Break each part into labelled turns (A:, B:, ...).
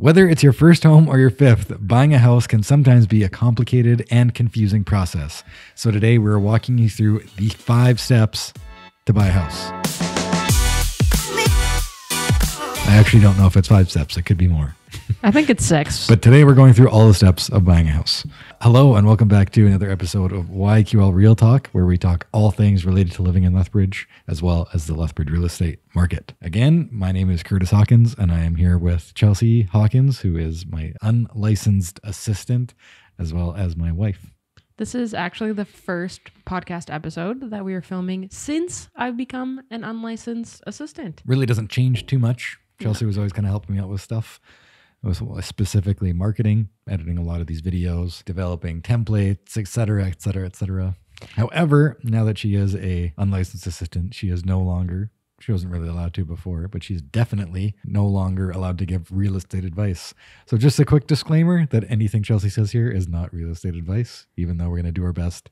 A: Whether it's your first home or your fifth, buying a house can sometimes be a complicated and confusing process. So today we're walking you through the 5 steps to buy a house. I actually don't know if it's 5 steps. It could be more.
B: I think it's 6.
A: But today we're going through all the steps of buying a house. Hello and welcome back to another episode of YQL Real Talk, where we talk all things related to living in Lethbridge, as well as the Lethbridge real estate market. Again, my name is Kurtis Hawkins, and I am here with Chelsea Hawkins, who is my unlicensed assistant, as well as my wife.
B: This is actually the first podcast episode that we are filming since I've become an unlicensed assistant.
A: Really doesn't change too much. Chelsea was always kind of helping me out with stuff. It was specifically marketing, editing a lot of these videos, developing templates, et cetera, et cetera, et cetera. However, now that she is a unlicensed assistant, she wasn't really allowed to before, but she's definitely no longer allowed to give real estate advice. So just a quick disclaimer that anything Chelsea says here is not real estate advice, even though we're going to do our best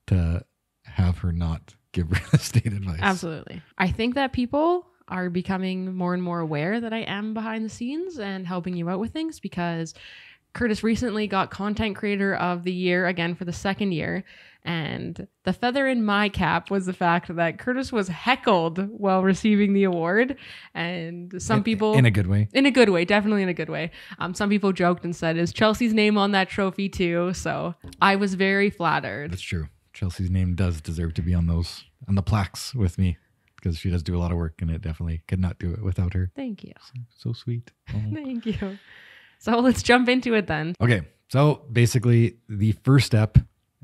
A: to have her not give real estate advice.
B: Absolutely. I think that people are becoming more and more aware that I am behind the scenes and helping you out with things, because Kurtis recently got Content Creator of the Year again for the second year. And the feather in my cap was the fact that Kurtis was heckled while receiving the award. And some people...
A: In a good way.
B: In a good way. Definitely in a good way. Some people joked and said, is Chelsea's name on that trophy too? So I was very flattered.
A: That's true. Chelsea's name does deserve to be on the plaques with me, because she does do a lot of work, and it definitely could not do it without her.
B: Thank you.
A: So sweet. Oh.
B: Thank you. So let's jump into it then.
A: Okay. So basically the first step,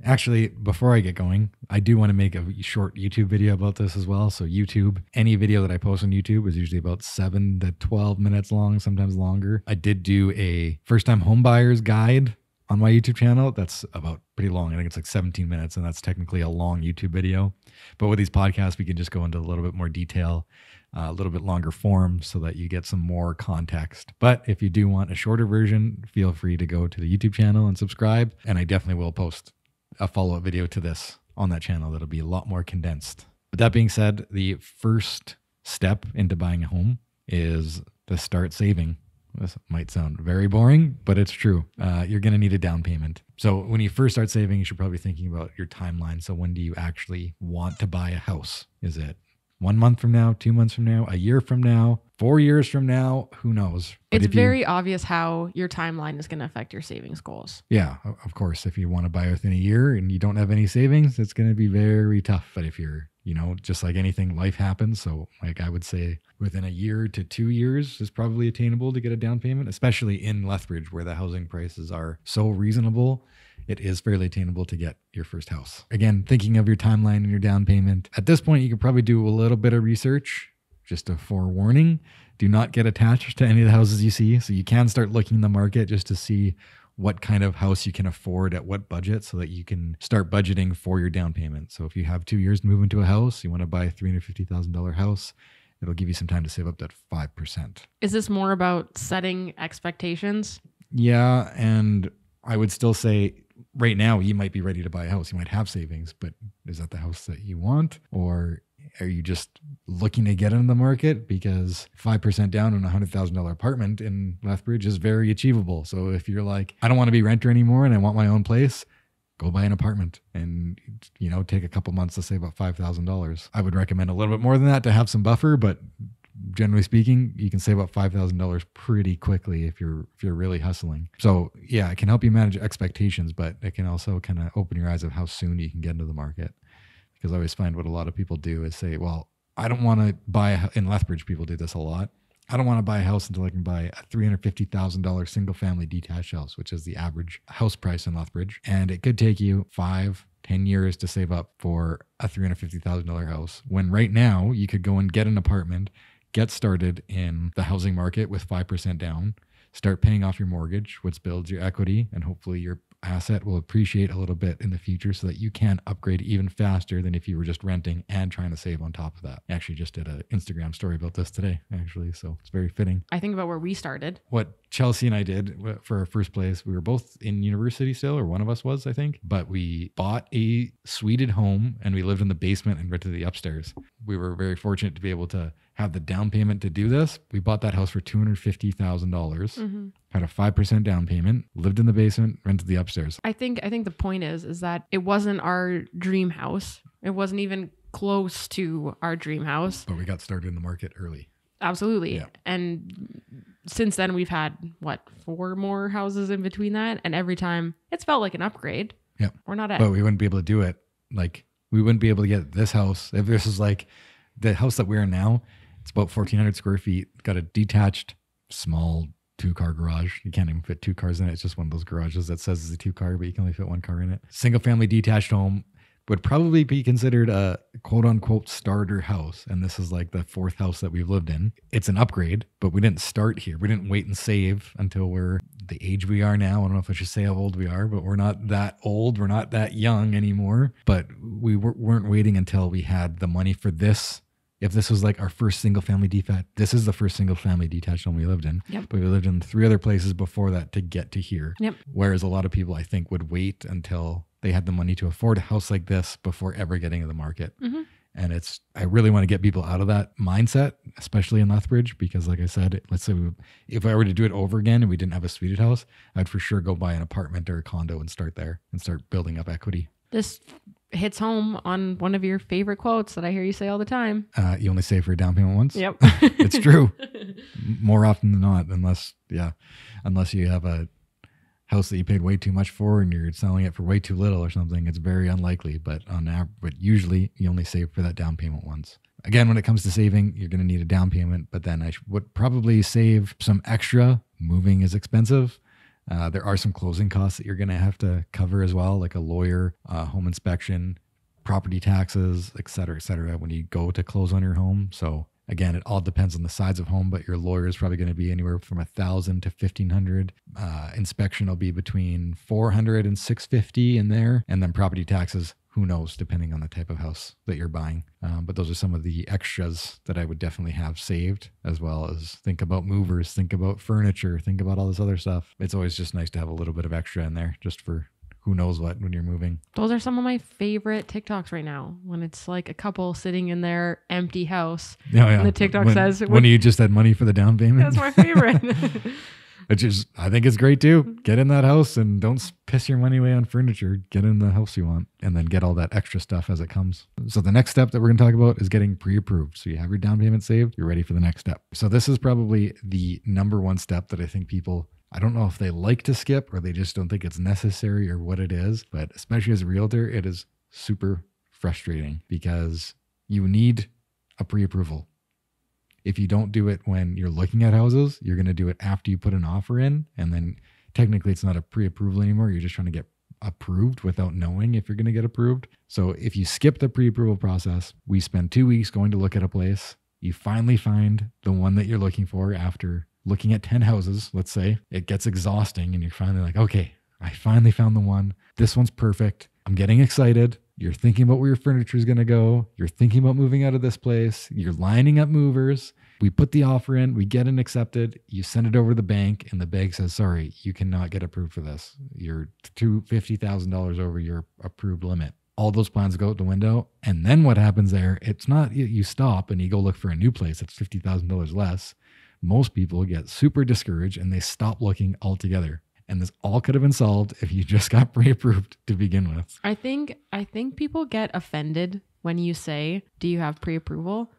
A: actually, before I get going, I do want to make a short YouTube video about this as well. So YouTube, any video that I post on YouTube is usually about 7 to 12 minutes long, sometimes longer. I did do a first-time home buyers guide on my YouTube channel. That's about pretty long. I think it's like 17 minutes, and that's technically a long YouTube video. But with these podcasts, we can just go into a little bit more detail, a little bit longer form, so that you get some more context. But if you do want a shorter version, feel free to go to the YouTube channel and subscribe. And I definitely will post a follow-up video to this on that channel that'll be a lot more condensed. But that being said, the first step into buying a home is to start saving. This might sound very boring, but it's true. You're going to need a down payment. So when you first start saving, you should probably be thinking about your timeline. So when do you actually want to buy a house? Is it 1 month from now, 2 months from now, a year from now, 4 years from now? Who knows? But
B: it's very obvious how your timeline is going to affect your savings goals.
A: Yeah, of course. If you want to buy within a year and you don't have any savings, it's going to be very tough. But if you're, just like anything, life happens. So like I would say within a year to 2 years is probably attainable to get a down payment, especially in Lethbridge where the housing prices are so reasonable. It is fairly attainable to get your first house. Again, thinking of your timeline and your down payment. At this point, you could probably do a little bit of research. Just a forewarning, do not get attached to any of the houses you see. So you can start looking in the market just to see what kind of house you can afford at what budget, so that you can start budgeting for your down payment. So if you have 2 years to move into a house, you want to buy a $350,000 house, it'll give you some time to save up that 5%.
B: Is this more about setting expectations?
A: Yeah, and I would still say right now you might be ready to buy a house. You might have savings, but is that the house that you want? Or are you just looking to get into the market? Because 5% down on a $100,000 apartment in Lethbridge is very achievable. So if you're like, I don't want to be renter anymore and I want my own place, go buy an apartment and, take a couple months to save up $5,000. I would recommend a little bit more than that to have some buffer, but generally speaking, you can save up $5,000 pretty quickly if you're really hustling. So yeah, it can help you manage expectations, but it can also kind of open your eyes of how soon you can get into the market. Because I always find what a lot of people do is say, well, I don't want to buy in Lethbridge, people do this a lot. I don't want to buy a house until I can buy a $350,000 single family detached house, which is the average house price in Lethbridge. And it could take you 5-10 years to save up for a $350,000 house. When right now you could go and get an apartment, get started in the housing market with 5% down, start paying off your mortgage, which builds your equity, and hopefully your asset will appreciate a little bit in the future so that you can upgrade even faster than if you were just renting and trying to save on top of that. I actually just did an Instagram story about this today, actually, so it's very fitting.
B: I think about where we started.
A: What Chelsea and I did for our first place. We were both in university still, or one of us was, I think. But we bought a suited home and we lived in the basement and rented the upstairs. We were very fortunate to be able to have the down payment to do this. We bought that house for $250,000, had a 5% down payment, lived in the basement, rented the upstairs.
B: I think the point is that it wasn't our dream house. It wasn't even close to our dream house.
A: But we got started in the market early.
B: Absolutely.
A: Yeah.
B: And since then we've had 4 more houses in between that, and every time it's felt like an upgrade.
A: Yeah.
B: We're not at
A: But we wouldn't be able to do it. Like, we wouldn't be able to get this house. If this is like the house that we're in now, it's about 1,400 square feet, got a detached small 2-car garage. You can't even fit 2 cars in it. It's just one of those garages that says it's a 2-car, but you can only fit 1 car in it. Single family detached home. Would probably be considered a quote unquote starter house. And this is like the 4th house that we've lived in. It's an upgrade, but we didn't start here. We didn't wait and save until we're the age we are now. I don't know if I should say how old we are, but we're not that old. We're not that young anymore. But we weren't waiting until we had the money for this. If this was like our first single family detached, this is the first single family detached home we lived in.
B: Yep.
A: But we lived in 3 other places before that to get to here.
B: Yep.
A: Whereas a lot of people, I think, would wait until they had the money to afford a house like this before ever getting to the market. And I really want to get people out of that mindset, especially in Lethbridge, because like I said, let's say if I were to do it over again and we didn't have a suited house, I'd for sure go buy an apartment or a condo and start there and start building up equity.
B: This hits home on one of your favorite quotes that I hear you say all the time.
A: You only save for a down payment once.
B: Yep.
A: It's true. More often than not, unless you have a house that you paid way too much for and you're selling it for way too little or something, it's very unlikely. But usually you only save for that down payment once. Again, when it comes to saving, you're going to need a down payment, but then I would probably save some extra. Moving is expensive. There are some closing costs that you're going to have to cover as well, like a lawyer, home inspection, property taxes, et cetera, when you go to close on your home. So again, it all depends on the size of home, but your lawyer is probably going to be anywhere from $1,000 to $1,500. Inspection will be between $400 and $650 in there. And then property taxes, who knows, depending on the type of house that you're buying. But those are some of the extras that I would definitely have saved, as well as think about movers, think about furniture, think about all this other stuff. It's always just nice to have a little bit of extra in there just for who knows what when you're moving.
B: Those are some of my favorite TikToks right now, when it's like a couple sitting in their empty house.
A: Yeah.
B: And the TikTok says,
A: when you just had money for the down payment.
B: That's my favorite.
A: I think it's great too. Get in that house and don't piss your money away on furniture. Get in the house you want and then get all that extra stuff as it comes. So the next step that we're going to talk about is getting pre-approved. So you have your down payment saved, you're ready for the next step. So this is probably the number one step that I think people, I don't know if they like to skip or they just don't think it's necessary or what it is, but especially as a realtor, it is super frustrating because you need a pre-approval. If you don't do it when you're looking at houses, you're going to do it after you put an offer in. And then technically it's not a pre-approval anymore. You're just trying to get approved without knowing if you're going to get approved. So if you skip the pre-approval process, we spend 2 weeks going to look at a place. You finally find the one that you're looking for after looking at 10 houses, let's say. It gets exhausting and you're finally like, okay, I finally found the one. This one's perfect. I'm getting excited. You're thinking about where your furniture is going to go. You're thinking about moving out of this place. You're lining up movers. We put the offer in. We get it accepted. You send it over to the bank and the bank says, sorry, you cannot get approved for this. You're $50,000 over your approved limit. All those plans go out the window. And then what happens there, it's not you stop and you go look for a new place that's $50,000 less. Most people get super discouraged and they stop looking altogether. And this all could have been solved if you just got pre-approved to begin with.
B: I think people get offended when you say, do you have pre-approval?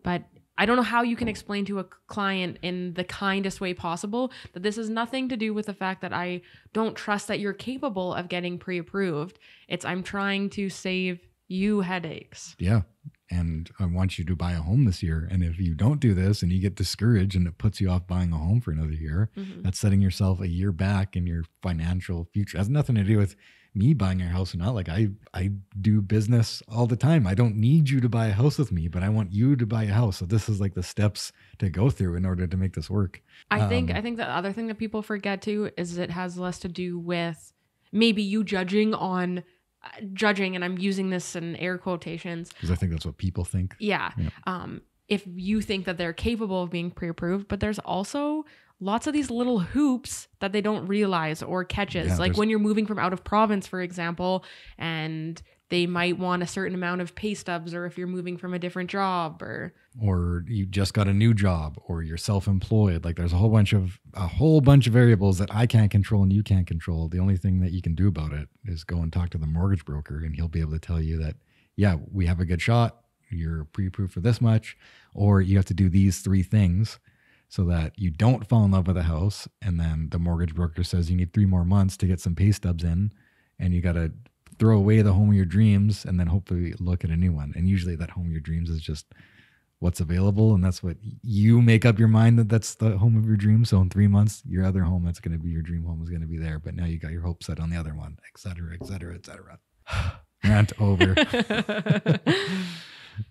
B: But I don't know how you can explain to a client in the kindest way possible that this has nothing to do with the fact that I don't trust that you're capable of getting pre-approved. I'm trying to save you headaches.
A: Yeah. And I want you to buy a home this year. And if you don't do this and you get discouraged and it puts you off buying a home for another year, that's setting yourself a year back in your financial future. It has nothing to do with me buying your house or not. Like I do business all the time. I don't need you to buy a house with me, but I want you to buy a house. So this is like the steps to go through in order to make this work.
B: I think the other thing that people forget too is it has less to do with maybe you judging, and I'm using this in air quotations
A: because I think that's what people think.
B: Yeah. If you think that they're capable of being pre-approved, but there's also lots of these little hoops that they don't realize or catches.
A: Yeah,
B: like when you're moving from out of province, for example, and they might want a certain amount of pay stubs, or if you're moving from a different job, or
A: you just got a new job, or you're self-employed. Like there's a whole bunch of variables that I can't control and you can't control. The only thing that you can do about it is go and talk to the mortgage broker, and he'll be able to tell you that, yeah, we have a good shot. You're pre-approved for this much, or you have to do these 3 things so that you don't fall in love with a house. And then the mortgage broker says you need 3 more months to get some pay stubs in, and you got to throw away the home of your dreams and then hopefully look at a new one. And usually that home of your dreams is just what's available. And that's what you make up your mind that's the home of your dreams. So in 3 months, your other home that's going to be your dream home is going to be there. But now you got your hopes set on the other one, et cetera, et cetera, et cetera. Rant over.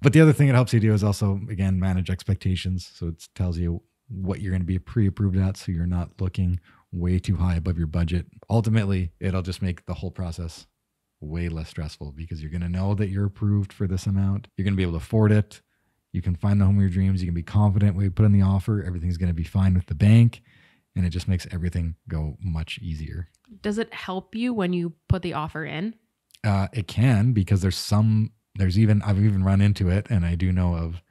A: But the other thing it helps you do is also, again, manage expectations. So it tells you what you're going to be pre-approved at, so you're not looking way too high above your budget. Ultimately, it'll just make the whole process way less stressful, because you're going to know that you're approved for this amount. You're going to be able to afford it. You can find the home of your dreams. You can be confident when you put in the offer. Everything's going to be fine with the bank, and it just makes everything go much easier.
B: Does it help you when you put the offer in?
A: It can, because I've even run into it, and I do know of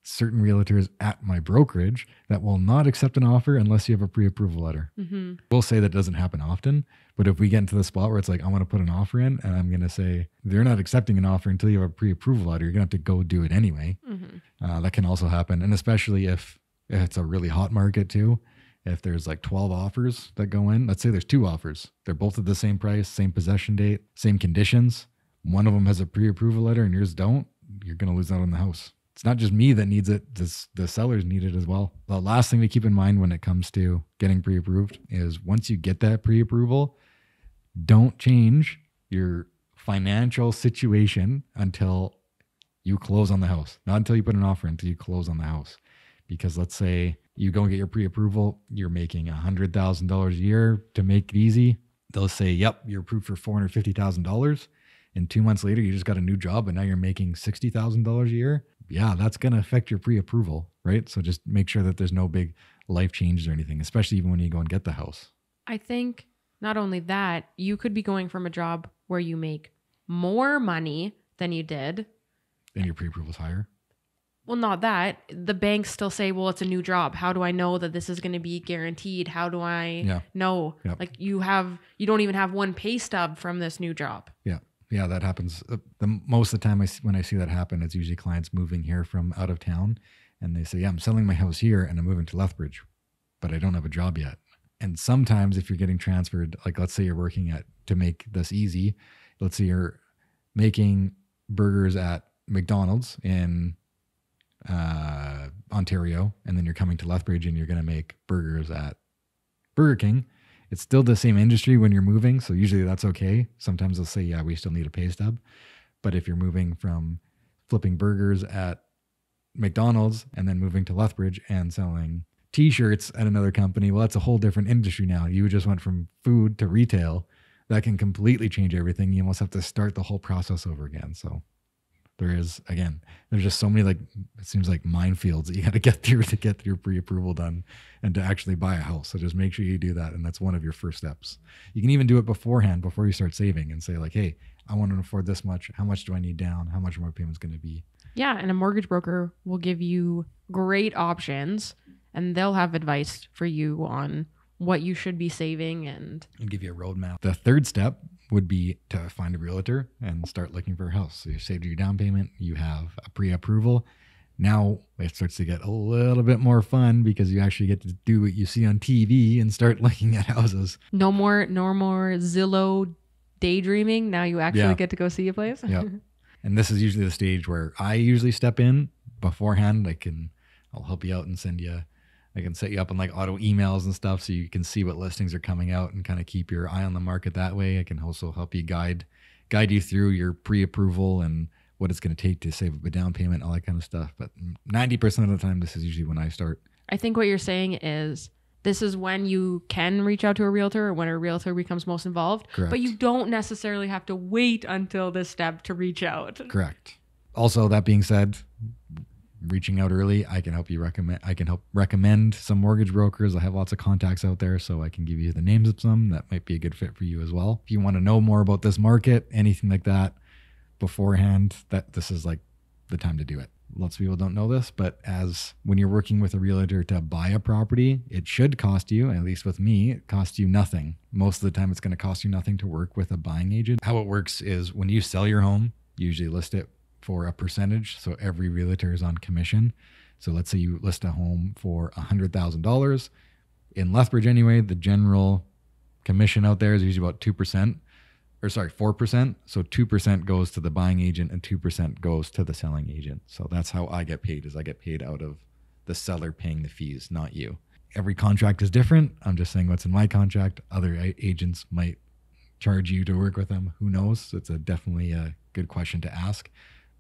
A: certain realtors at my brokerage that will not accept an offer unless you have a pre-approval letter. Mm-hmm. We'll say that doesn't happen often, but if we get into the spot where it's like, I want to put an offer in, and I'm going to say, they're not accepting an offer until you have a pre-approval letter, you're going to have to go do it anyway. Mm-hmm. That can also happen. And especially if it's a really hot market too, if there's like 12 offers that go in, let's say there's 2 offers. They're both at the same price, same possession date, same conditions. One of them has a pre-approval letter and yours don't, you're going to lose out on the house. It's not just me that needs it. The sellers need it as well. The last thing to keep in mind when it comes to getting pre-approved is once you get that pre-approval, don't change your financial situation until you close on the house. Not until you put an offer, until you close on the house. Because let's say you go and get your pre-approval, you're making $100,000 a year to make it easy. They'll say, yep, you're approved for $450,000. And 2 months later, you just got a new job, and now you're making $60,000 a year. Yeah, that's going to affect your pre-approval, right? So just make sure that there's no big life changes or anything, especially even when you go and get the house.
B: I think not only that, you could be going from a job where you make more money than you did.
A: And your pre-approval is higher?
B: Well, not that. The banks still say, well, it's a new job. How do I know that this is going to be guaranteed? How do I know? Yep. Like you don't even have one pay stub from this new job.
A: Yeah. Yeah, that happens. Most of the time when I see that happen, it's usually clients moving here from out of town, and they say, yeah, I'm selling my house here and I'm moving to Lethbridge, but I don't have a job yet. And sometimes if you're getting transferred, like let's say you're working to make this easy, let's say you're making burgers at McDonald's in Ontario, and then you're coming to Lethbridge and you're going to make burgers at Burger King. It's still the same industry when you're moving, so usually that's okay. Sometimes they'll say, yeah, we still need a pay stub. But if you're moving from flipping burgers at McDonald's and then moving to Lethbridge and selling T-shirts at another company, well, that's a whole different industry now. You just went from food to retail. That can completely change everything. You almost have to start the whole process over again. So there's just so many, it seems like minefields that you got to get through to get your pre-approval done and to actually buy a house. So just make sure you do that. And that's one of your first steps. You can even do it beforehand, before you start saving, and say like, hey, I want to afford this much. How much do I need down? How much are my payments going to be? Yeah.
B: And a mortgage broker will give you great options, and they'll have advice for you on what you should be saving and
A: give you a roadmap. The third step would be to find a realtor and start looking for a house. So you saved your down payment, you have a pre-approval. Now it starts to get a little bit more fun, because you actually get to do what you see on TV and start looking at houses.
B: No more Zillow daydreaming. Now you actually get to go see a place.
A: Yeah. And this is usually the stage where I usually step in beforehand. I'll help you out and I can set you up on like auto emails and stuff, so you can see what listings are coming out and kind of keep your eye on the market that way. I can also help you guide you through your pre-approval and what it's going to take to save up a down payment, all that kind of stuff. But 90% of the time, this is usually when I start.
B: I think what you're saying is this is when you can reach out to a realtor, or when a realtor becomes most involved.
A: Correct.
B: But you don't necessarily have to wait until this step to reach out.
A: Correct. Also, that being said, reaching out early, I can help recommend some mortgage brokers. I have lots of contacts out there, so I can give you the names of some that might be a good fit for you as well. If you want to know more about this market, anything like that beforehand, that this is like the time to do it. Lots of people don't know this, but as when you're working with a realtor to buy a property, it should cost you, at least with me, it costs you nothing. Most of the time it's going to cost you nothing to work with a buying agent. How it works is when you sell your home, you usually list it for a percentage. So every realtor is on commission. So let's say you list a home for $100,000. In Lethbridge anyway, the general commission out there is usually about 4%. So 2% goes to the buying agent and 2% goes to the selling agent. So that's how I get paid, is I get paid out of the seller paying the fees, not you. Every contract is different. I'm just saying what's in my contract. Other agents might charge you to work with them. Who knows? It's definitely a good question to ask.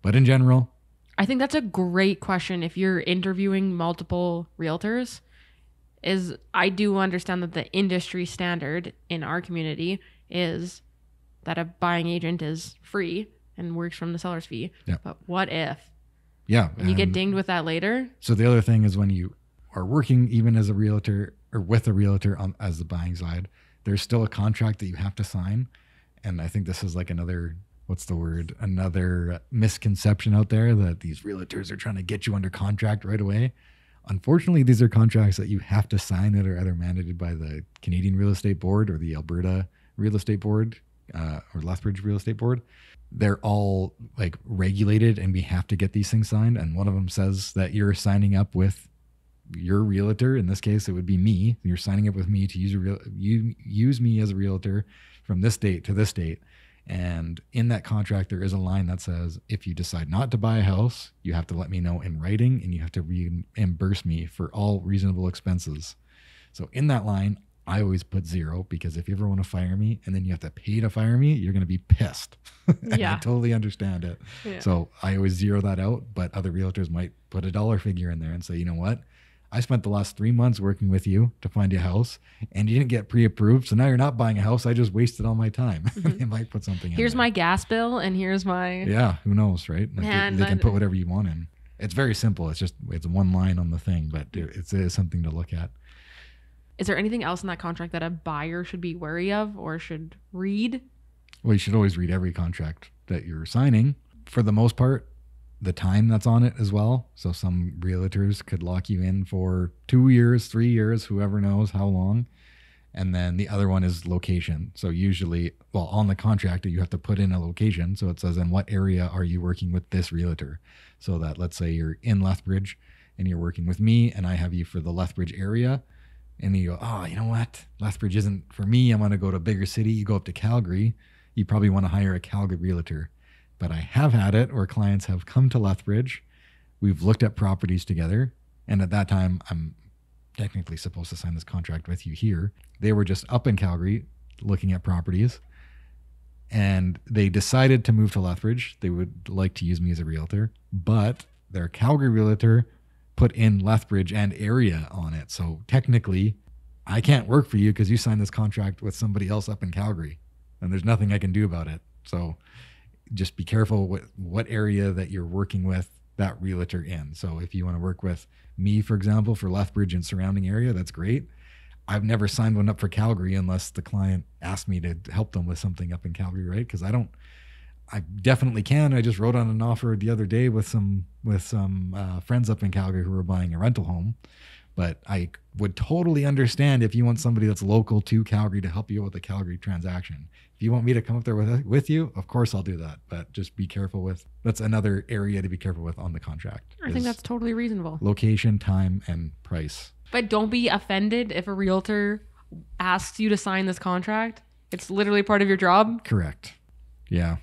A: But in general,
B: I think that's a great question if you're interviewing multiple realtors. I do understand that the industry standard in our community is that a buying agent is free and works from the seller's fee.
A: Yeah.
B: But what if?
A: Yeah.
B: And you get dinged with that later?
A: So the other thing is when you are working even as a realtor or with a realtor as the buying side, there's still a contract that you have to sign. And I think this is like another misconception out there that these realtors are trying to get you under contract right away. Unfortunately, these are contracts that you have to sign that are either mandated by the Canadian Real Estate Board or the Alberta Real Estate Board or Lethbridge Real Estate Board. They're all like regulated and we have to get these things signed. And one of them says that you're signing up with your realtor. In this case, it would be me. You're signing up with me to use me as a realtor from this date to this date. And in that contract, there is a line that says, if you decide not to buy a house, you have to let me know in writing and you have to reimburse me for all reasonable expenses. So in that line, I always put 0 because if you ever want to fire me and then you have to pay to fire me, you're going to be pissed. And I totally understand it. Yeah. So I always 0 that out, but other realtors might put a dollar figure in there and say, you know what? I spent the last 3 months working with you to find you a house and you didn't get pre-approved. So now you're not buying a house. I just wasted all my time. Mm-hmm. They might put something in
B: Here's
A: there.
B: My gas bill and here's my...
A: Yeah, who knows, right? Like they can put whatever you want in. It's very simple. It's one line on the thing, but it is something to look at.
B: Is there anything else in that contract that a buyer should be wary of or should read?
A: Well, you should always read every contract that you're signing. For the most part, the time that's on it as well. So some realtors could lock you in for 2 years, 3 years, whoever knows how long. And then the other one is location. So usually, on the contract, you have to put in a location. So it says, in what area are you working with this realtor? So that let's say you're in Lethbridge and you're working with me and I have you for the Lethbridge area. And you go, oh, you know what? Lethbridge isn't for me. I want to go to a bigger city. You go up to Calgary. You probably want to hire a Calgary realtor. But I have had it where clients have come to Lethbridge. We've looked at properties together. And at that time, I'm technically supposed to sign this contract with you here. They were just up in Calgary looking at properties. And they decided to move to Lethbridge. They would like to use me as a realtor. But their Calgary realtor put in Lethbridge and area on it. So technically, I can't work for you because you signed this contract with somebody else up in Calgary. And there's nothing I can do about it. So just be careful with what area that you're working with that realtor in. So if you want to work with me, for example, for Lethbridge and surrounding area, that's great. I've never signed one up for Calgary unless the client asked me to help them with something up in Calgary, right? Because I definitely can. I just wrote on an offer the other day with some friends up in Calgary who were buying a rental home. But I would totally understand if you want somebody that's local to Calgary to help you with the Calgary transaction. If you want me to come up there with you, of course I'll do that. But just be careful that's another area to be careful with on the contract.
B: I think that's totally reasonable.
A: Location, time, and price.
B: But don't be offended if a realtor asks you to sign this contract. It's literally part of your job.
A: Correct. Yeah.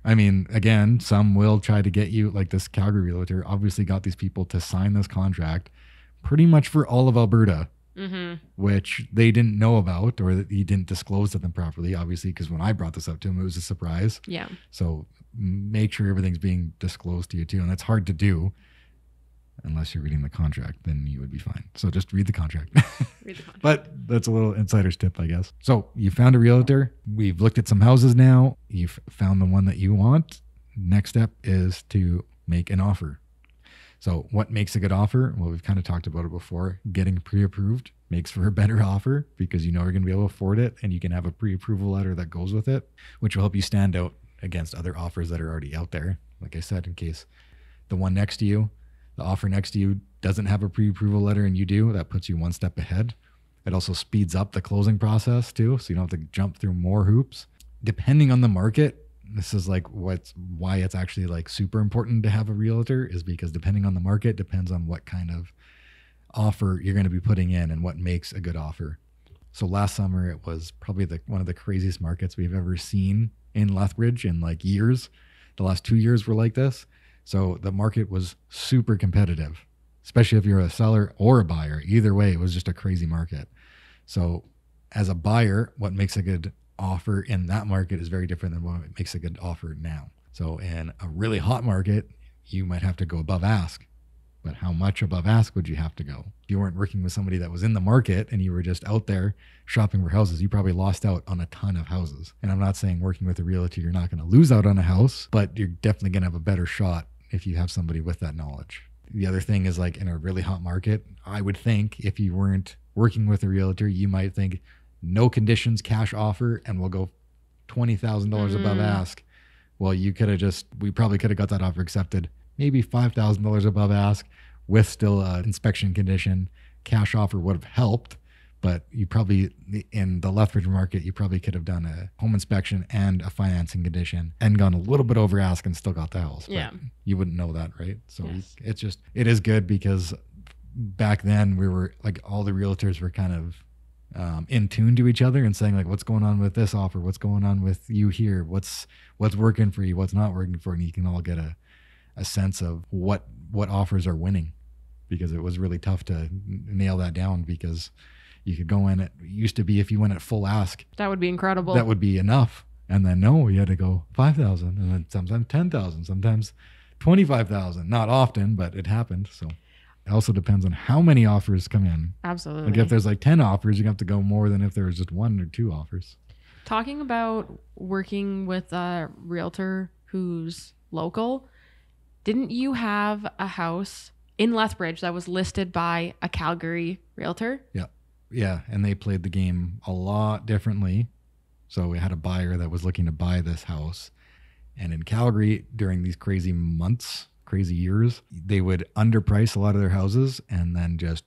A: I mean, again, some will try to get you, like this Calgary realtor obviously got these people to sign this contract pretty much for all of Alberta, which they didn't know about or that he didn't disclose to them properly, obviously, because when I brought this up to him, it was a surprise.
B: Yeah. So
A: make sure everything's being disclosed to you too. And that's hard to do unless you're reading the contract, then you would be fine. So just read the contract. Read the contract. But that's a little insider's tip, I guess. So you found a realtor. We've looked at some houses now. You've found the one that you want. Next step is to make an offer. So what makes a good offer? Well, we've kind of talked about it before. Getting pre-approved makes for a better offer because you know you're going to be able to afford it, and you can have a pre-approval letter that goes with it, which will help you stand out against other offers that are already out there. Like I said, in case the one next to you, the offer next to you doesn't have a pre-approval letter and you do, that puts you one step ahead. It also speeds up the closing process too, so you don't have to jump through more hoops. Depending on the market, this is like why it's actually like super important to have a realtor, is because depending on the market depends on what kind of offer you're going to be putting in and what makes a good offer. So last summer, it was probably one of the craziest markets we've ever seen in Lethbridge in like years. The last 2 years were like this. So the market was super competitive, especially if you're a seller or a buyer. Either way, it was just a crazy market. So as a buyer, what makes a good offer in that market is very different than what makes a good offer now. So in a really hot market, you might have to go above ask. But how much above ask would you have to go? If you weren't working with somebody that was in the market and you were just out there shopping for houses, you probably lost out on a ton of houses. And I'm not saying working with a realtor, you're not going to lose out on a house, but you're definitely going to have a better shot if you have somebody with that knowledge. The other thing is, like in a really hot market, I would think if you weren't working with a realtor, you might think no conditions, cash offer, and we'll go $20,000 above ask. Well, we probably could have got that offer accepted maybe $5,000 above ask with still an inspection condition. Cash offer would have helped, but you probably, in the Lethbridge market, you probably could have done a home inspection and a financing condition and gone a little bit over ask and still got the house.
B: Yeah.
A: But you wouldn't know that, right? So it is good because back then we were like, all the realtors were kind of in tune to each other and saying like, what's going on with this offer? What's going on with you here? What's working for you? What's not working for you? And you can all get a sense of what offers are winning, because it was really tough to nail that down, because you could go in, it used to be if you went at full ask,
B: that would be incredible.
A: That would be enough. And then no, you had to go 5,000 and then sometimes 10,000, sometimes 25,000. Not often, but it happened. So it also depends on how many offers come in.
B: Absolutely.
A: Like if there's like 10 offers, you have to go more than if there was just 1 or 2 offers.
B: Talking about working with a realtor who's local, didn't you have a house in Lethbridge that was listed by a Calgary realtor? Yeah.
A: Yeah. And they played the game a lot differently. So we had a buyer that was looking to buy this house. And in Calgary, during these crazy months, crazy years, they would underprice a lot of their houses and then just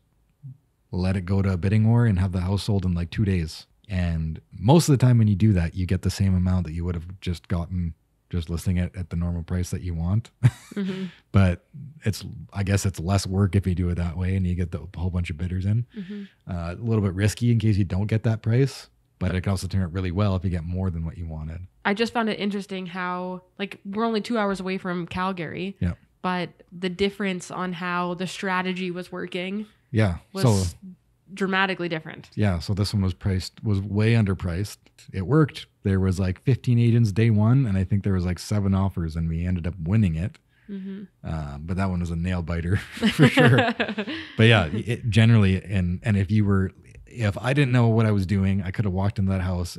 A: let it go to a bidding war and have the house sold in like 2 days. And most of the time when you do that, you get the same amount that you would have just gotten just listing it at the normal price that you want. Mm-hmm. But I guess it's less work if you do it that way and you get the whole bunch of bidders in. Mm-hmm. A little bit risky in case you don't get that price, but it can also turn out really well if you get more than what you wanted.
B: I just found it interesting how, like, we're only 2 hours away from Calgary, but the difference on how the strategy was working was dramatically different. Yeah, so this one was way underpriced. It worked. There was like 15 agents day one, and I think there was like 7 offers, and we ended up winning it. Mm-hmm. But that one was a nail biter for sure. But yeah, generally, and if I didn't know what I was doing, I could have walked into that house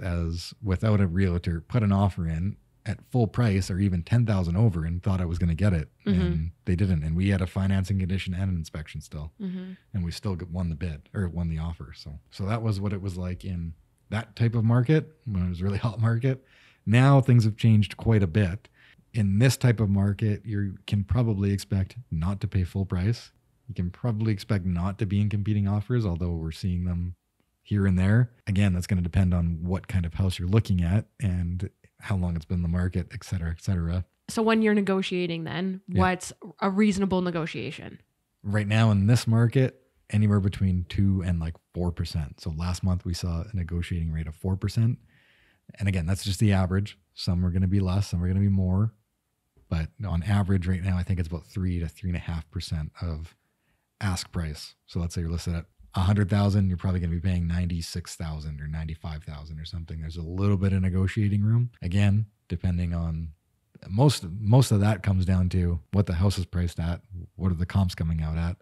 B: without a realtor, put an offer in at full price or even 10,000 over and thought I was going to get it. Mm-hmm. And they didn't. And we had a financing condition and an inspection still. Mm-hmm. And we still won the offer. So that was what it was like in that type of market when it was a really hot market. Now things have changed quite a bit. In this type of market, you can probably expect not to pay full price. You can probably expect not to be in competing offers, although we're seeing them here and there. Again, that's going to depend on what kind of house you're looking at and how long it's been in the market, et cetera, et cetera. So when you're negotiating then, what's a reasonable negotiation?
A: Right now in this market, anywhere between 2 and like 4%. So last month we saw a negotiating rate of 4%. And again, that's just the average. Some are going to be less, some are going to be more. But on average right now, I think it's about 3 to 3.5% of ask price. So let's say you're listed at 100,000, you're probably going to be paying 96,000 or 95,000 or something. There's a little bit of negotiating room. Again, depending on most of that comes down to what the house is priced at, what are the comps coming out at,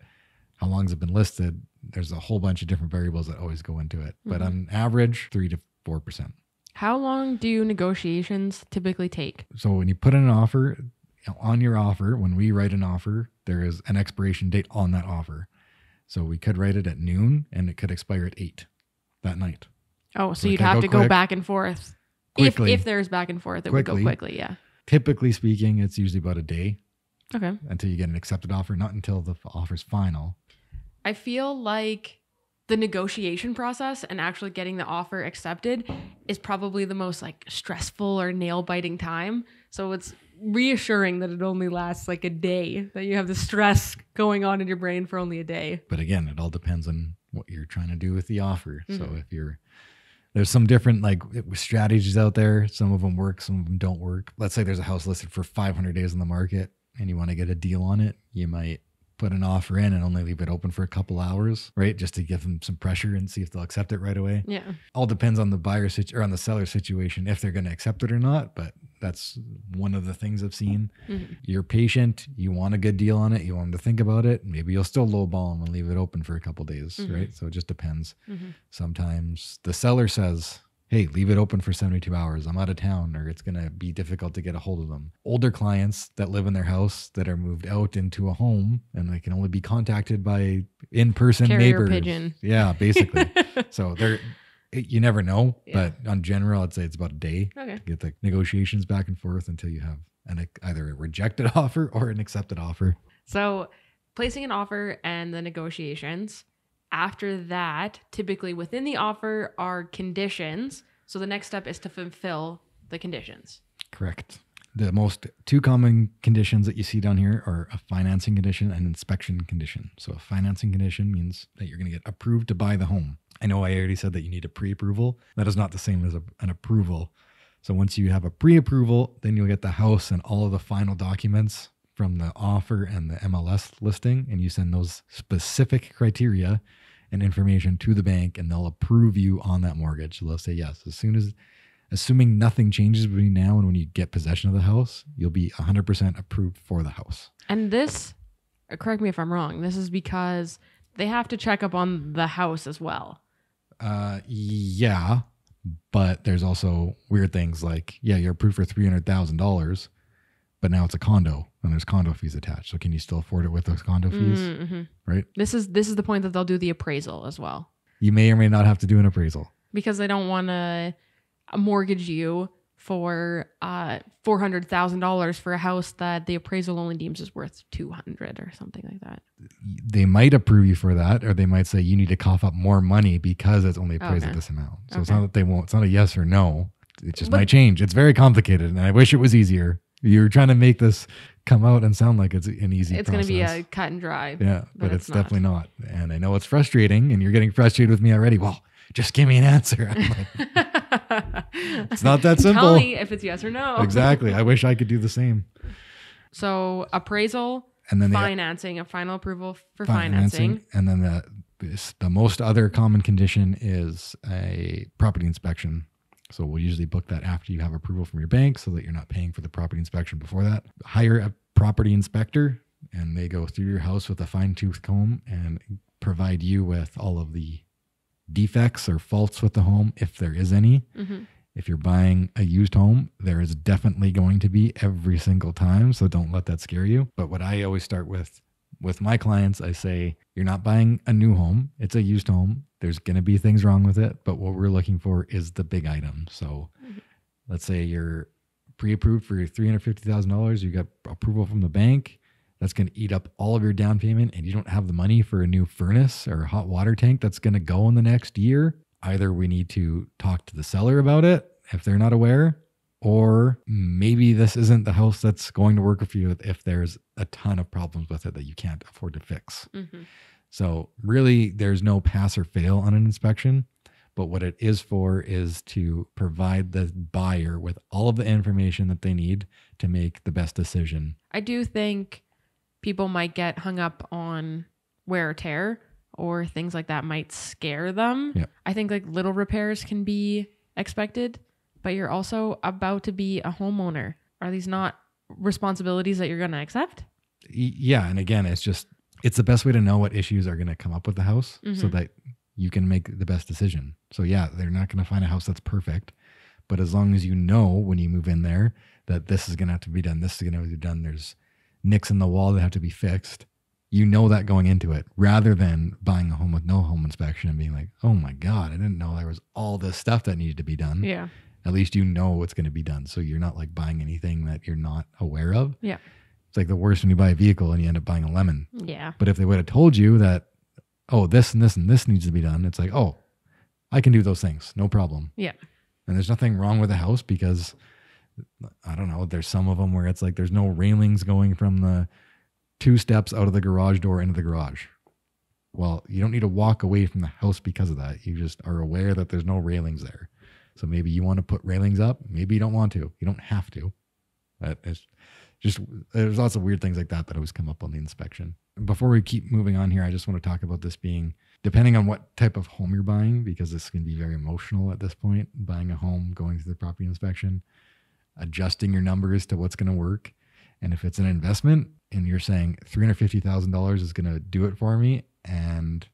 A: how long has it been listed. There's a whole bunch of different variables that always go into it. Mm-hmm. But on average, 3 to 4%.
B: How long do negotiations typically take?
A: So when you put in an offer, on your offer, when we write an offer, there is an expiration date on that offer. So we could write it at noon and it could expire at 8 that night.
B: Oh, so you'd have to go back and forth.
A: Quickly.
B: If there's back and forth, it would go quickly, yeah.
A: Typically speaking, it's usually about a day.
B: Okay.
A: Until you get an accepted offer, not until the offer's final.
B: I feel like the negotiation process and actually getting the offer accepted is probably the most like stressful or nail biting time. So it's reassuring that it only lasts like a day, that you have the stress going on in your brain for only a day.
A: But again, it all depends on what you're trying to do with the offer. So if there's some different like strategies out there. Some of them work, some of them don't work. Let's say there's a house listed for 500 days on the market and you want to get a deal on it. You might put an offer in and only leave it open for a couple hours, right? Just to give them some pressure and see if they'll accept it right away.
B: Yeah.
A: All depends on the buyer or on the seller situation, if they're going to accept it or not. But that's one of the things I've seen. You're patient. You want a good deal on it. You want them to think about it. Maybe you'll still lowball them and leave it open for a couple days, right? So it just depends. Sometimes the seller says, hey, leave it open for 72 hours. I'm out of town, or it's going to be difficult to get a hold of them. Older clients that live in their house that are moved out into a home and they can only be contacted by in-person neighbors.
B: Pigeon.
A: Yeah, basically. So you never know, but on general, I'd say it's about a day to get the negotiations back and forth until you have either a rejected offer or an accepted offer.
B: So placing an offer and the negotiations. After that, typically within the offer are conditions. So the next step is to fulfill the conditions.
A: Correct. The most two common conditions that you see down here are a financing condition and inspection condition. So a financing condition means that you're going to get approved to buy the home. I know I already said that you need a pre-approval. That is not the same as an approval. So once you have a pre-approval, then you'll get the house and all of the final documents from the offer and the MLS listing, and you send those specific criteria and information to the bank, and they'll approve you on that mortgage. So they'll say yes. Assuming nothing changes between now and when you get possession of the house, you'll be 100% approved for the house.
B: And this, correct me if I'm wrong, this is because they have to check up on the house as well.
A: Yeah, but there's also weird things like, you're approved for $300,000, but now it's a condo and there's condo fees attached. So can you still afford it with those condo fees? Right?
B: This is the point that they'll do the appraisal as well.
A: You may or may not have to do an appraisal.
B: Because they don't want to mortgage you for $400,000 for a house that the appraisal only deems is worth $200,000 or something like that.
A: They might approve you for that, or they might say you need to cough up more money because it's only appraised at this amount. So it's not that they won't. It's not a yes or no. It just might change. It's very complicated, and I wish it was easier. You're trying to make this come out and sound like it's an easy process.
B: It's going to be a cut and dry.
A: Yeah, but it's definitely not. And I know it's frustrating, and you're getting frustrated with me already. Well, just give me an answer. I'm like, it's not that simple.
B: Tell me if it's yes or no.
A: Exactly. I wish I could do the same.
B: So appraisal, and then financing, a final approval for financing.
A: And then the most other common condition is a property inspection. So we'll usually book that after you have approval from your bank so that you're not paying for the property inspection before that. Hire a property inspector and they go through your house with a fine-tooth comb and provide you with all of the defects or faults with the home, if there is any. If you're buying a used home, there is definitely going to be every single time. So don't let that scare you. But what I always start with my clients, I say, you're not buying a new home. It's a used home. There's going to be things wrong with it. But what we're looking for is the big item. So let's say you're pre-approved for $350,000. You got approval from the bank. That's going to eat up all of your down payment and you don't have the money for a new furnace or a hot water tank that's going to go in the next year. Either we need to talk to the seller about it if they're not aware, or maybe this isn't the house that's going to work for you if there's a ton of problems with it that you can't afford to fix. So really there's no pass or fail on an inspection, but what it is for is to provide the buyer with all of the information that they need to make the best decision.
B: I do think people might get hung up on wear or tear, or things like that might scare them.
A: Yep.
B: I think like little repairs can be expected, but you're also about to be a homeowner. Are these not responsibilities that you're going to accept?
A: Yeah. And again, it's the best way to know what issues are going to come up with the house so that you can make the best decision. So yeah, they're not going to find a house that's perfect, But as long as you know when you move in there that this is going to have to be done, this is going to have to be done, there's nicks in the wall that have to be fixed, you know that going into it, rather than buying a home with no home inspection and being like, oh my God, I didn't know there was all this stuff that needed to be done.
B: Yeah.
A: At least you know what's going to be done. So you're not like buying anything that you're not aware of.
B: Yeah.
A: It's like the worst when you buy a vehicle and you end up buying a lemon.
B: Yeah.
A: But if they would have told you that, oh, this and this and this needs to be done, it's like, oh, I can do those things. No problem.
B: Yeah.
A: And there's nothing wrong with a house because, I don't know, there's some of them where it's like there's no railings going from the 2 steps out of the garage door into the garage. Well, you don't need to walk away from the house because of that. You just are aware that there's no railings there. So maybe you want to put railings up. Maybe you don't want to. You don't have to. But it's just, there's lots of weird things like that always come up on the inspection. Before we keep moving on here, I just want to talk about this being, depending on what type of home you're buying, because this can be very emotional at this point, buying a home, going through the property inspection, adjusting your numbers to what's going to work. And if it's an investment and you're saying $350,000 is going to do it for me and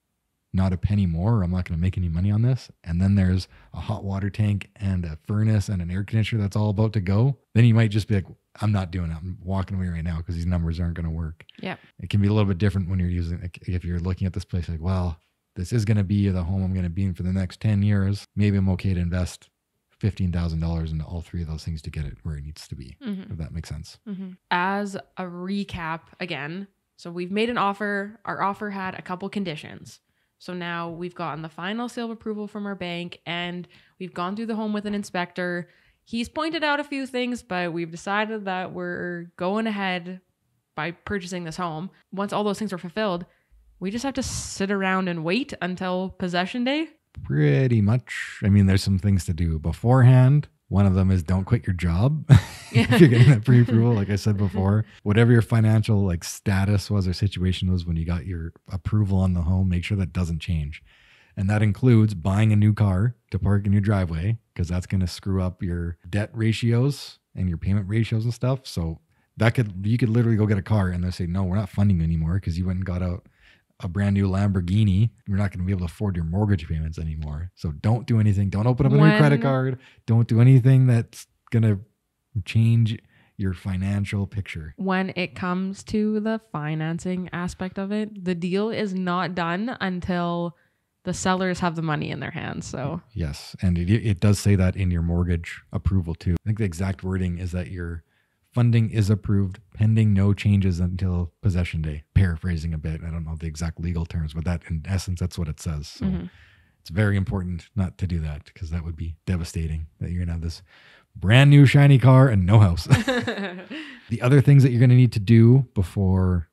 A: not a penny more, or I'm not going to make any money on this, and then there's a hot water tank and a furnace and an air conditioner that's all about to go, then you might just be like, I'm not doing it. I'm walking away right now because these numbers aren't going to work.
B: Yeah. It
A: can be a little bit different when you're using, like, if you're looking at this place like, well, this is going to be the home I'm going to be in for the next 10 years. Maybe I'm okay to invest $15,000 into all 3 of those things to get it where it needs to be, if that makes sense.
B: As a recap again, so we've made an offer. Our offer had a couple conditions. So now we've gotten the final seal of approval from our bank and we've gone through the home with an inspector. He's pointed out a few things, but we've decided that we're going ahead by purchasing this home. Once all those things are fulfilled, we just have to sit around and wait until possession day.
A: Pretty much. I mean, there's some things to do beforehand. One of them is don't quit your job. If you're getting that pre-approval, like I said before, whatever your financial like status was or situation was when you got your approval on the home, make sure that doesn't change. And that includes buying a new car to park in your driveway, because that's going to screw up your debt ratios and your payment ratios and stuff. So you could literally go get a car and they'll say, no, we're not funding you anymore because you went and got out a brand new Lamborghini. You're not going to be able to afford your mortgage payments anymore. So don't do anything. Don't open up a new credit card. Don't do anything that's going to change your financial picture.
B: When it comes to the financing aspect of it, the deal is not done until the sellers have the money in their hands. So
A: yes. And it does say that in your mortgage approval too. I think the exact wording is that your funding is approved pending no changes until possession day. Paraphrasing a bit. I don't know the exact legal terms, but that in essence, that's what it says. So it's very important not to do that, because that would be devastating that you're going to have this brand new shiny car and no house. The other things that you're going to need to do before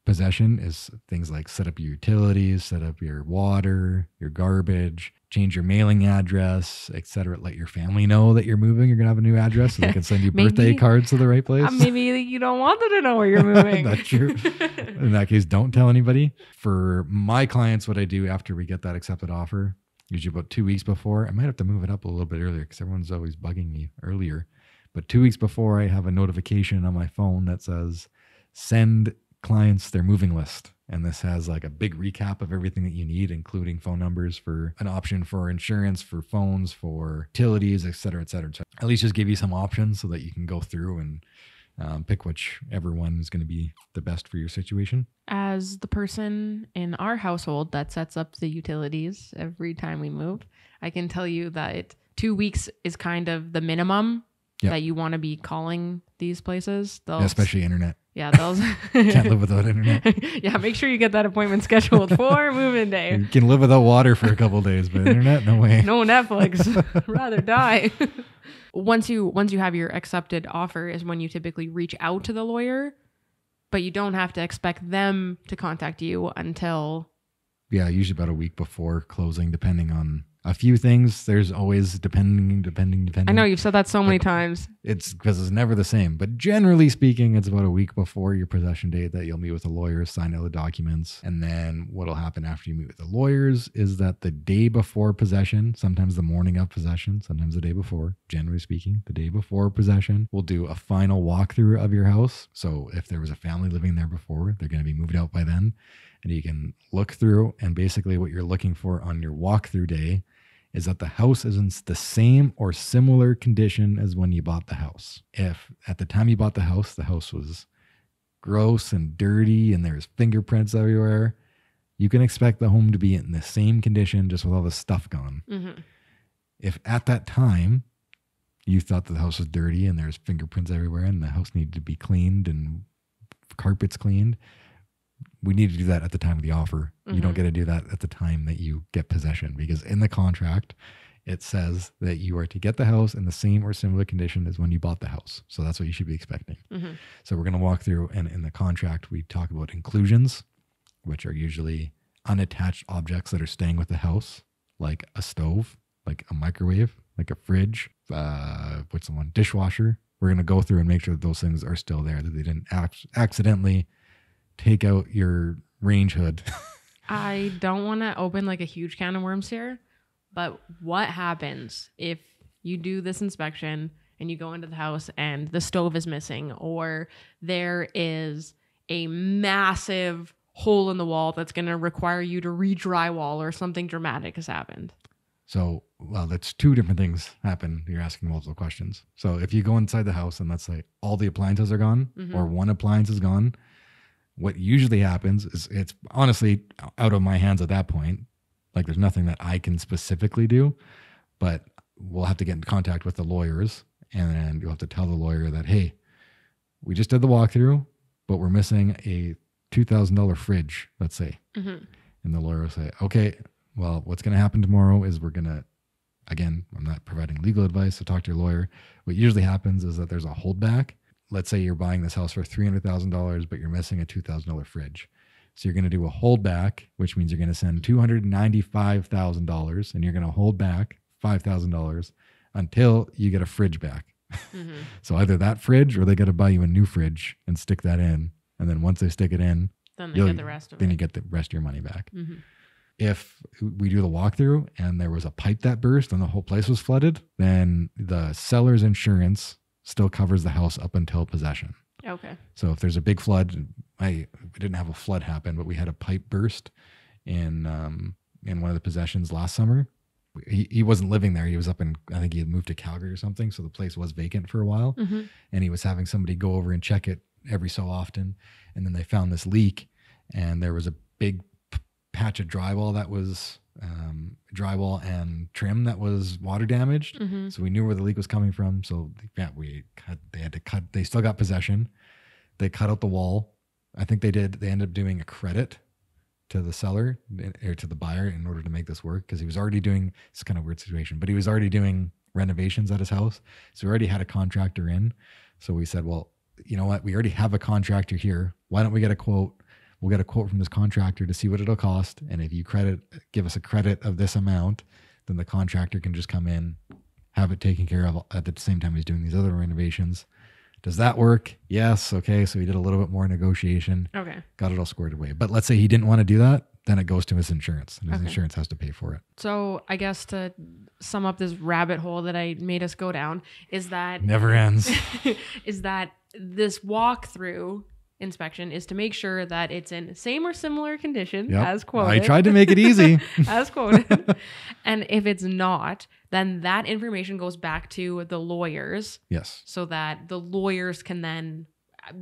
A: possession is things like set up your utilities, set up your water, your garbage, change your mailing address, etc. Let your family know that you're moving. You're going to have a new address so they can send you birthday cards to the right place.
B: Maybe you don't want them to know where you're moving.
A: That's true. In that case, don't tell anybody. For my clients, what I do after we get that accepted offer, usually about 2 weeks before, I might have to move it up a little bit earlier because everyone's always bugging me earlier. But 2 weeks before, I have a notification on my phone that says, send clients their moving list. And this has like a big recap of everything that you need, including phone numbers for an option for insurance, for phones, for utilities, et cetera, et cetera, et cetera. At least just give you some options so that you can go through and pick whichever one is going to be the best for your situation.
B: As the person in our household that sets up the utilities every time we move, I can tell you that 2 weeks is kind of the minimum that you want to be calling these places.
A: Especially internet.
B: Yeah, those
A: can't live without internet.
B: Yeah, make sure you get that appointment scheduled for move-in day.
A: You can live without water for a couple of days, but internet, no way.
B: No Netflix. Rather die. Once you have your accepted offer is when you typically reach out to the lawyer, but you don't have to expect them to contact you until...
A: Yeah, usually about a week before closing, depending on a few things. There's always depending.
B: I know you've said that so many times.
A: It's because it's never the same. But generally speaking, it's about a week before your possession date that you'll meet with the lawyers, sign all the documents. And then what'll happen after you meet with the lawyers is that the day before possession, sometimes the morning of possession, sometimes the day before, generally speaking, the day before possession, we'll do a final walkthrough of your house. So if there was a family living there before, they're going to be moved out by then. And you can look through, and basically what you're looking for on your walkthrough day is that the house is in the same or similar condition as when you bought the house. If at the time you bought the house was gross and dirty and there's fingerprints everywhere, you can expect the home to be in the same condition, just with all the stuff gone.
B: Mm-hmm.
A: If at that time you thought that the house was dirty and there's fingerprints everywhere and the house needed to be cleaned and carpets cleaned, we need to do that at the time of the offer. You don't get to do that at the time that you get possession, because in the contract, it says that you are to get the house in the same or similar condition as when you bought the house. So that's what you should be expecting.
B: Mm-hmm.
A: So we're going to walk through, and in the contract, we talk about inclusions, which are usually unattached objects that are staying with the house, like a stove, like a microwave, like a fridge, what's the one, dishwasher. We're going to go through and make sure that those things are still there, that they didn't accidentally take out your range hood.
B: I don't want to open like a huge can of worms here, but what happens if you do this inspection and you go into the house and the stove is missing, or there is a massive hole in the wall that's going to require you to re-drywall, or something dramatic has happened?
A: So, well, that's two different things happen. You're asking multiple questions. So if you go inside the house and let's say all the appliances are gone, or one appliance is gone, what usually happens is, it's honestly out of my hands at that point. Like, there's nothing that I can specifically do, but we'll have to get in contact with the lawyers, and then you'll have to tell the lawyer that, hey, we just did the walkthrough, but we're missing a $2,000 fridge, let's say. And the lawyer will say, okay, well, what's going to happen tomorrow is we're going to, again, I'm not providing legal advice, so talk to your lawyer. What usually happens is that there's a holdback. Let's say you're buying this house for $300,000, but you're missing a $2,000 fridge. So you're going to do a holdback, which means you're going to send $295,000, and you're going to hold back $5,000 until you get a fridge back. So either that fridge, or they got to buy you a new fridge and stick that in. And then once they stick it in,
B: then they get the rest of it.
A: Then you get the rest of your money back. If we do the walkthrough and there was a pipe that burst and the whole place was flooded, then the seller's insurance still covers the house up until possession.
B: Okay.
A: So if there's a big flood, we didn't have a flood happen, but we had a pipe burst in one of the possessions last summer. He wasn't living there. He was up in, I think he had moved to Calgary or something. So the place was vacant for a while, and he was having somebody go over and check it every so often. And then they found this leak, and there was a big patch of drywall that was drywall and trim that was water damaged. So we knew where the leak was coming from. So yeah, they had to cut, they still got possession. They cut out the wall. I think they ended up doing a credit to the seller or to the buyer in order to make this work, because he was already doing, it's kind of a weird situation, but he was already doing renovations at his house. So we already had a contractor in. So we said, well, you know what? We already have a contractor here. Why don't we get a quote? We'll get a quote from this contractor to see what it'll cost. And if you give us a credit of this amount, then the contractor can just come in, have it taken care of at the same time he's doing these other renovations. Does that work? Yes. Okay. So he did a little bit more negotiation. Okay. Got it all squared away. But let's say he didn't want to do that, then it goes to his insurance, and his insurance has to pay for it.
B: So I guess to sum up this rabbit hole that I made us go down, is that
A: never ends.
B: Is that this walkthrough inspection is to make sure that it's in same or similar condition as quoted.
A: I tried to make it easy.
B: As quoted. And if it's not, then that information goes back to the lawyers. Yes. So that the lawyers can then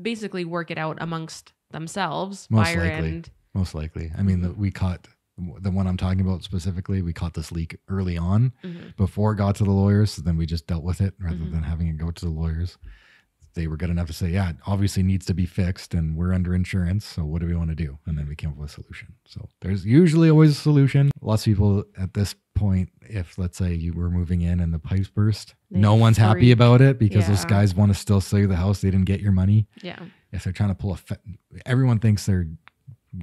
B: basically work it out amongst themselves.
A: Most likely. I mean, we caught the one I'm talking about specifically. We caught this leak early on before it got to the lawyers. So then we just dealt with it rather than having it go to the lawyers. They were good enough to say, yeah, it obviously needs to be fixed and we're under insurance. So what do we want to do? And then we came up with a solution. So there's usually always a solution. Lots of people at this point, if let's say you were moving in and the pipes burst, no one's happy about it, because those guys want to still sell you the house. They didn't get your money. Yeah. If they're trying to pull everyone thinks they're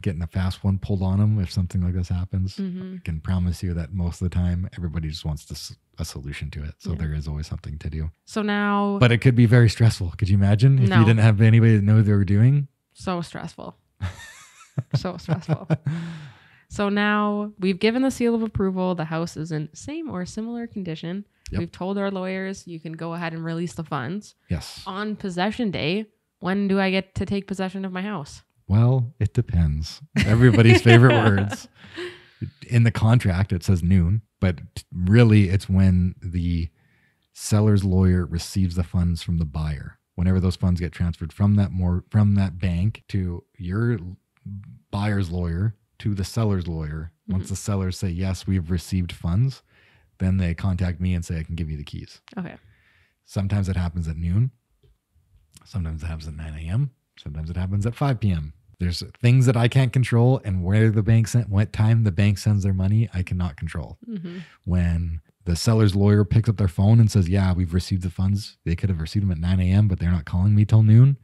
A: getting a fast one pulled on them if something like this happens. I can promise you that most of the time, everybody just wants a solution to it. So there is always something to do.
B: So now...
A: But it could be very stressful. Could you imagine if you didn't have anybody that knew what they were doing?
B: So stressful. So stressful. So now we've given the seal of approval. The house is in same or similar condition. Yep. We've told our lawyers you can go ahead and release the funds. Yes. On possession day, when do I get to take possession of my house?
A: Well, it depends. Everybody's favorite words. In the contract, it says noon. But really, it's when the seller's lawyer receives the funds from the buyer. Whenever those funds get transferred from that bank to your buyer's lawyer to the seller's lawyer. Once the sellers say, yes, we've received funds, then they contact me and say, I can give you the keys.
B: Okay.
A: Sometimes it happens at noon. Sometimes it happens at 9 a.m. Sometimes it happens at 5 p.m. There's things that I can't control, and what time the bank sends their money, I cannot control. When the seller's lawyer picks up their phone and says, yeah, we've received the funds. They could have received them at 9 a.m., but they're not calling me till noon.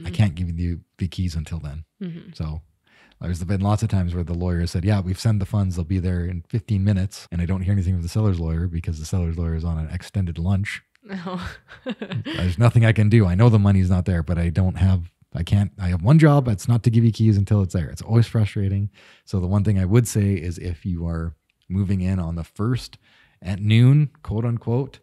A: I can't give you the keys until then. So there's been lots of times where the lawyer said, yeah, we've sent the funds. They'll be there in 15 minutes. And I don't hear anything from the seller's lawyer because the seller's lawyer is on an extended lunch. There's nothing I can do. I know the money's not there, but I have one job. It's not to give you keys until it's there. It's always frustrating. So the one thing I would say is if you are moving in on the 1st at noon, quote unquote,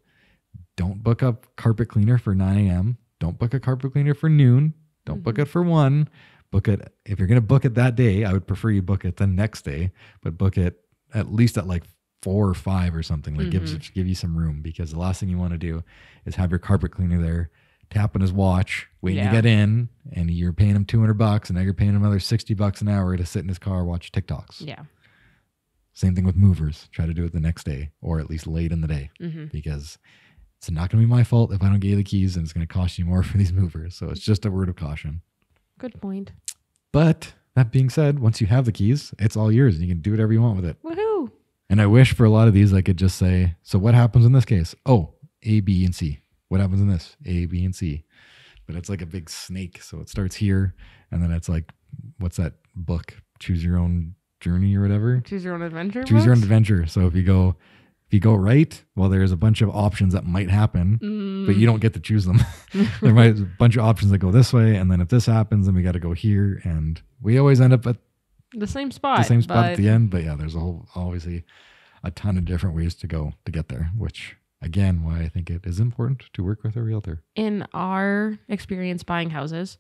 A: don't book a carpet cleaner for 9 a.m. Don't book a carpet cleaner for noon. Don't book it for 1. Book it. If you're going to book it that day, I would prefer you book it the next day, but book it at least at like 4 or 5 or something. Like give you some room, because the last thing you want to do is have your carpet cleaner there tapping his watch, waiting to get in, and you're paying him $200, and now you're paying him another $60 an hour to sit in his car, watch TikToks.
B: Yeah.
A: Same thing with movers. Try to do it the next day, or at least late in the day, because it's not going to be my fault if I don't get you the keys, and it's going to cost you more for these movers. So it's just a word of caution.
B: Good point.
A: But that being said, once you have the keys, it's all yours, and you can do whatever you want with it.
B: Woohoo!
A: And I wish for a lot of these I could just say, so what happens in this case? Oh, A, B, and C. What happens in this? A, B, and C. But it's like a big snake. So it starts here, and then it's like, what's that book? Choose Your Own Journey or whatever?
B: Choose Your Own Adventure?
A: Choose Your Own Adventure. So if you go right, well, there's a bunch of options that might happen, but you don't get to choose them. There might be a bunch of options that go this way, and then if this happens, then we got to go here, and we always end up at
B: the same spot.
A: At the end. But yeah, there's obviously a ton of different ways to go to get there, which again, why I think it is important to work with a realtor.
B: In our experience buying houses,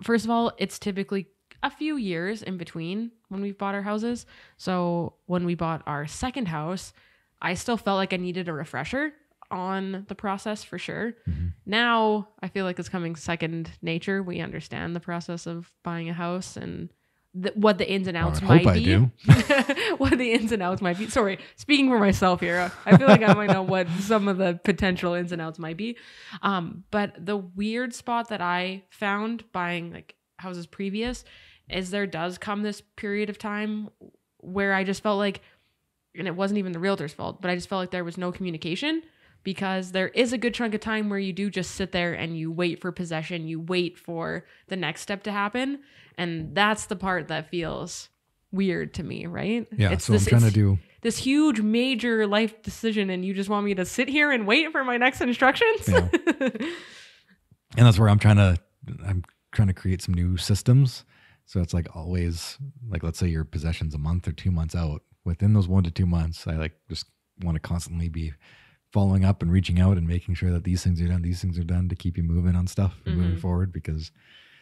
B: first of all, it's typically a few years in between when we've bought our houses. So when we bought our second house, I still felt like I needed a refresher on the process for sure. Now I feel like it's coming second nature. We understand the process of buying a house and what the ins and outs might be. What the ins and outs might be. Sorry, speaking for myself here, I feel like I might know what some of the potential ins and outs might be. But the weird spot that I found buying like houses previous is there does come this period of time where I just felt like, and it wasn't even the realtor's fault, but I just felt like there was no communication, because there is a good chunk of time where you do just sit there and you wait for possession, you wait for the next step to happen. And that's the part that feels weird to me, right?
A: Yeah, I'm trying to do
B: this huge major life decision, and you just want me to sit here and wait for my next instructions?
A: Yeah. And that's where I'm trying to create some new systems. So it's like always, like let's say your possession's a month or 2 months out. Within those 1 to 2 months, I just want to constantly be following up and reaching out and making sure that these things are done to keep you moving on stuff and moving forward, because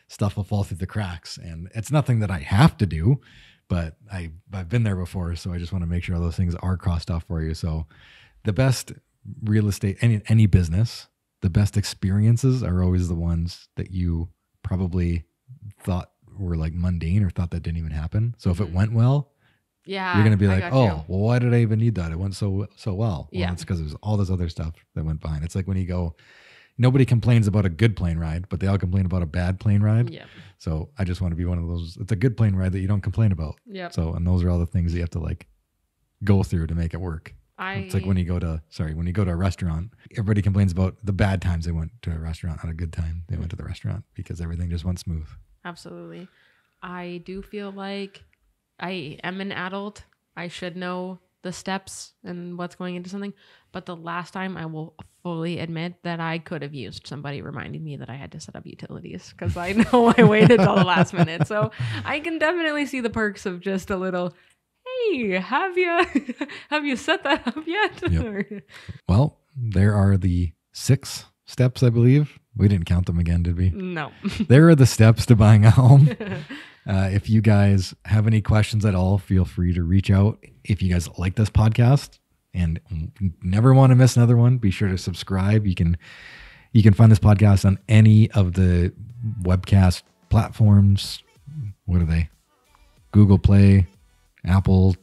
A: stuff will fall through the cracks. And it's nothing that I have to do, but I've been there before. So I just want to make sure all those things are crossed off for you. So the best real estate, any business, the best experiences are always the ones that you probably thought were like mundane or thought that didn't even happen. So if it went well,
B: yeah,
A: you're going to be like, well, why did I even need that? It went so well. Well, it's because there's all this other stuff that went behind. It's like when you go, nobody complains about a good plane ride, but they all complain about a bad plane ride.
B: Yeah.
A: So I just want to be one of those. It's a good plane ride that you don't complain about.
B: Yeah.
A: So, and those are all the things you have to like go through to make it work. It's like when you go to a restaurant, everybody complains about the bad times they went to a restaurant, not a good time they went to the restaurant, because everything just went smooth.
B: Absolutely. I do feel like I am an adult. I should know the steps and what's going into something. But the last time, I will fully admit that I could have used somebody reminding me that I had to set up utilities, because I know I waited till the last minute. So I can definitely see the perks of just a little, hey, have you set that up yet?
A: Yep. Well, there are the 6 steps, I believe. We didn't count them again, did we?
B: No.
A: There are the steps to buying a home. If you guys have any questions at all, feel free to reach out. If you guys like this podcast, and never want to miss another one, be sure to subscribe. You can find this podcast on any of the webcast platforms. What are they? Google Play, Apple,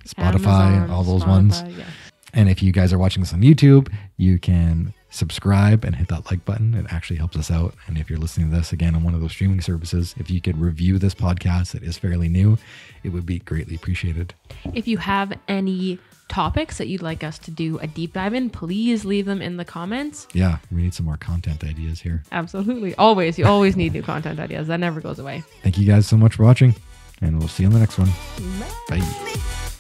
A: Spotify,
B: Amazon,
A: all those
B: Spotify,
A: ones.
B: yes.
A: And if you guys are watching this on YouTube, you can subscribe and hit that like button. It actually helps us out. And if you're listening to this again on one of those streaming services, if you could review this podcast, it is fairly new, it would be greatly appreciated.
B: If you have any topics that you'd like us to do a deep dive in, please leave them in the comments.
A: Yeah, we need some more content ideas here.
B: Absolutely. Always. You always need new content ideas. That never goes away.
A: Thank you guys so much for watching, and we'll see you on the next one.
B: Bye.
A: Bye.